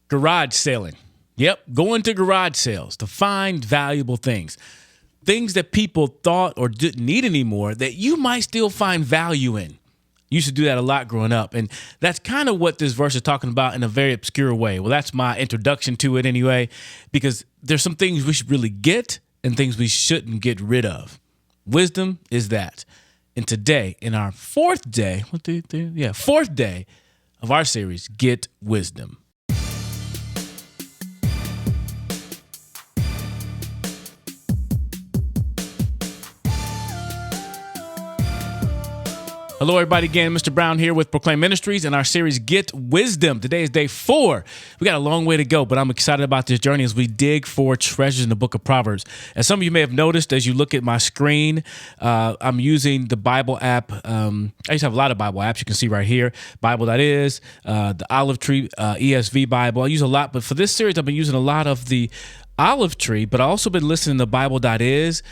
Garage selling. Yep, going to garage sales to find valuable things. Things that people thought or didn't need anymore that you might still find value in. Used to do that a lot growing up. And that's kind of what this verse is talking about in a very obscure way. Well, that's my introduction to it anyway, because there's some things we should really get and things we shouldn't get rid of. Wisdom is that. And today, in our fourth day of our series, Get Wisdom. Hello, everybody. Again, Mr. Brown here with Proclaim Ministries and our series, Get Wisdom. Today is day 4. We got a long way to go, but I'm excited about this journey as we dig for treasures in the book of Proverbs. As some of you may have noticed, as you look at my screen, I'm using the Bible app. I used to have a lot of Bible apps. You can see right here, Bible.is, the Olive Tree, ESV Bible. I use a lot, but for this series, I've been using a lot of the Olive Tree, but I also been listening to Bible.is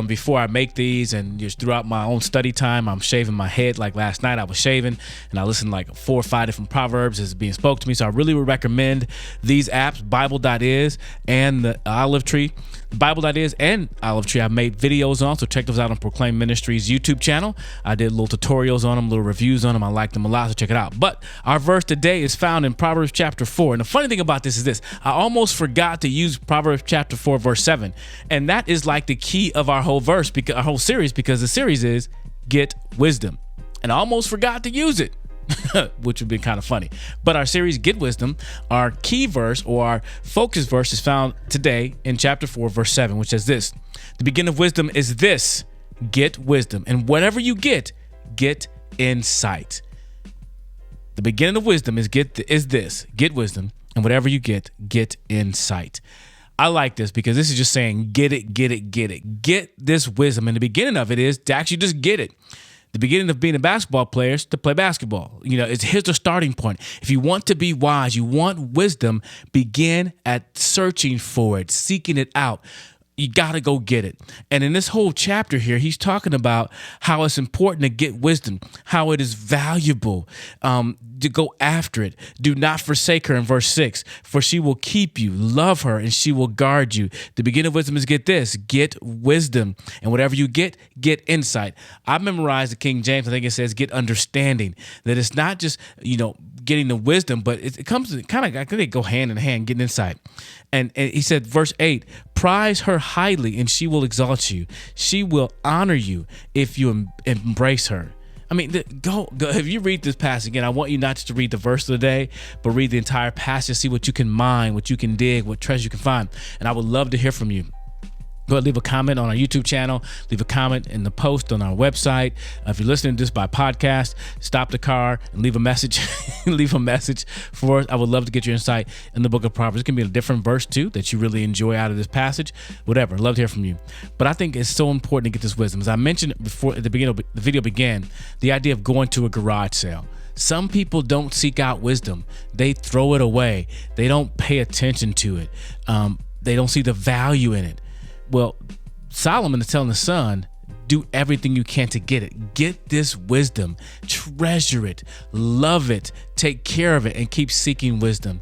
before I make these, and just throughout my own study time, I'm shaving my head. Like last night I was shaving and I listened to like 4 or 5 different Proverbs as being spoke to me. So I really would recommend these apps, Bible.is and the Olive Tree. Bible.is and Olive Tree I've made videos on, so check those out on Proclaim Ministries YouTube channel. I did little tutorials on them, little reviews on them. I like them a lot, so check it out. But our verse today is found in Proverbs chapter 4. And the funny thing about this is this: I almost forgot to use Proverbs chapter 4 verse 7. And that is like the key of our whole verse, because our whole series, because the series is Get Wisdom. And I almost forgot to use it. Which would be kind of funny. But our series, Get Wisdom, our key verse or our focus verse is found today in chapter 4, verse 7, which says this: the beginning of wisdom is this, get wisdom. And whatever you get insight. The beginning of wisdom is this, get wisdom. And whatever you get insight. I like this because this is just saying, get it. Get this wisdom. And the beginning of it is to actually just get it. The beginning of being a basketball player is to play basketball. Here's the starting point. If you want to be wise, you want wisdom, begin at searching for it, seeking it out. You got to go get it. And in this whole chapter here, he's talking about how it's important to get wisdom, how it is valuable to go after it. Do not forsake her in verse 6, for she will keep you. Love her and she will guard you. The beginning of wisdom is get this, get wisdom. And whatever you get insight. I memorized the King James. I think it says get understanding. That it's not just, getting the wisdom, but it comes kind of, I think they go hand in hand, getting insight. And he said, verse 8, prize her highly and she will exalt you. She will honor you if you embrace her. I mean, go. If you read this passage again, I want you not just to read the verse of the day, but read the entire passage, see what you can mine, what you can dig, what treasure you can find. And I would love to hear from you. Go ahead, leave a comment on our YouTube channel. Leave a comment in the post on our website. If you're listening to this by podcast, stop the car and leave a message. Leave a message for us. I would love to get your insight in the book of Proverbs. It can be a different verse too that you really enjoy out of this passage. Whatever, love to hear from you. But I think it's so important to get this wisdom. As I mentioned before at the beginning of the video began, the idea of going to a garage sale. Some people don't seek out wisdom. They throw it away. They don't pay attention to it. They don't see the value in it. Well, Solomon is telling the son, do everything you can to get it. Get this wisdom, treasure it, love it, take care of it, and keep seeking wisdom.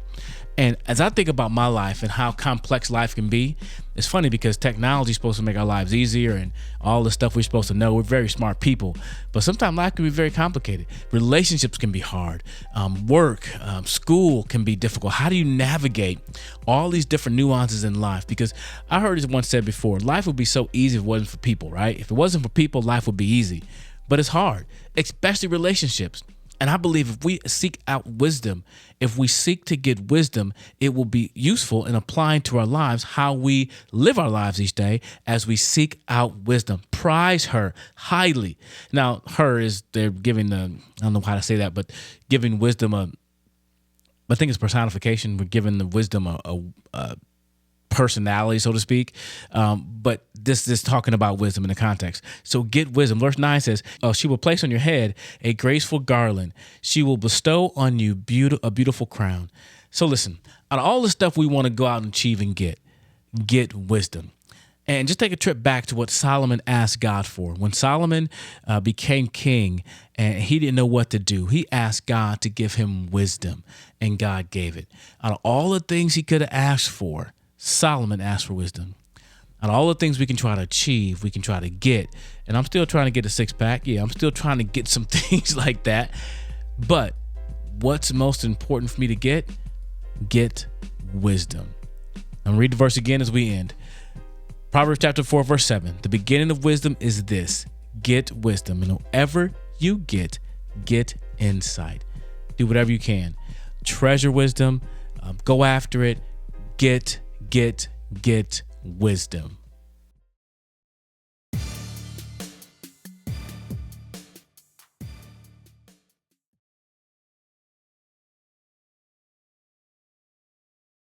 And as I think about my life and how complex life can be, it's funny because technology is supposed to make our lives easier and all the stuff we're supposed to know. We're very smart people, but sometimes life can be very complicated. Relationships can be hard. Work, school can be difficult. How do you navigate all these different nuances in life? Because I heard it once said before, life would be so easy if it wasn't for people, right? If it wasn't for people, life would be easy, but it's hard, especially relationships. And I believe if we seek out wisdom, if we seek to get wisdom, it will be useful in applying to our lives how we live our lives each day as we seek out wisdom. Prize her highly. Now, they're giving I don't know how to say that, but giving wisdom I think it's personification. We're giving the wisdom a personality, so to speak. But this is talking about wisdom in the context. So get wisdom. Verse 9 says, she will place on your head a graceful garland. She will bestow on you a beautiful crown. So listen, out of all the stuff we want to go out and achieve and get wisdom. And just take a trip back to what Solomon asked God for. When Solomon became king and he didn't know what to do, he asked God to give him wisdom, and God gave it. Out of all the things he could have asked for, Solomon asked for wisdom. Out of all the things we can try to achieve, we can try to get, and I'm still trying to get a six-pack. Yeah, I'm still trying to get some things like that. But what's most important for me to get? Get wisdom. I'm going to read the verse again as we end. Proverbs chapter 4, verse 7. The beginning of wisdom is this: get wisdom. And whatever you get insight. Do whatever you can. Treasure wisdom. Go after it. Get wisdom.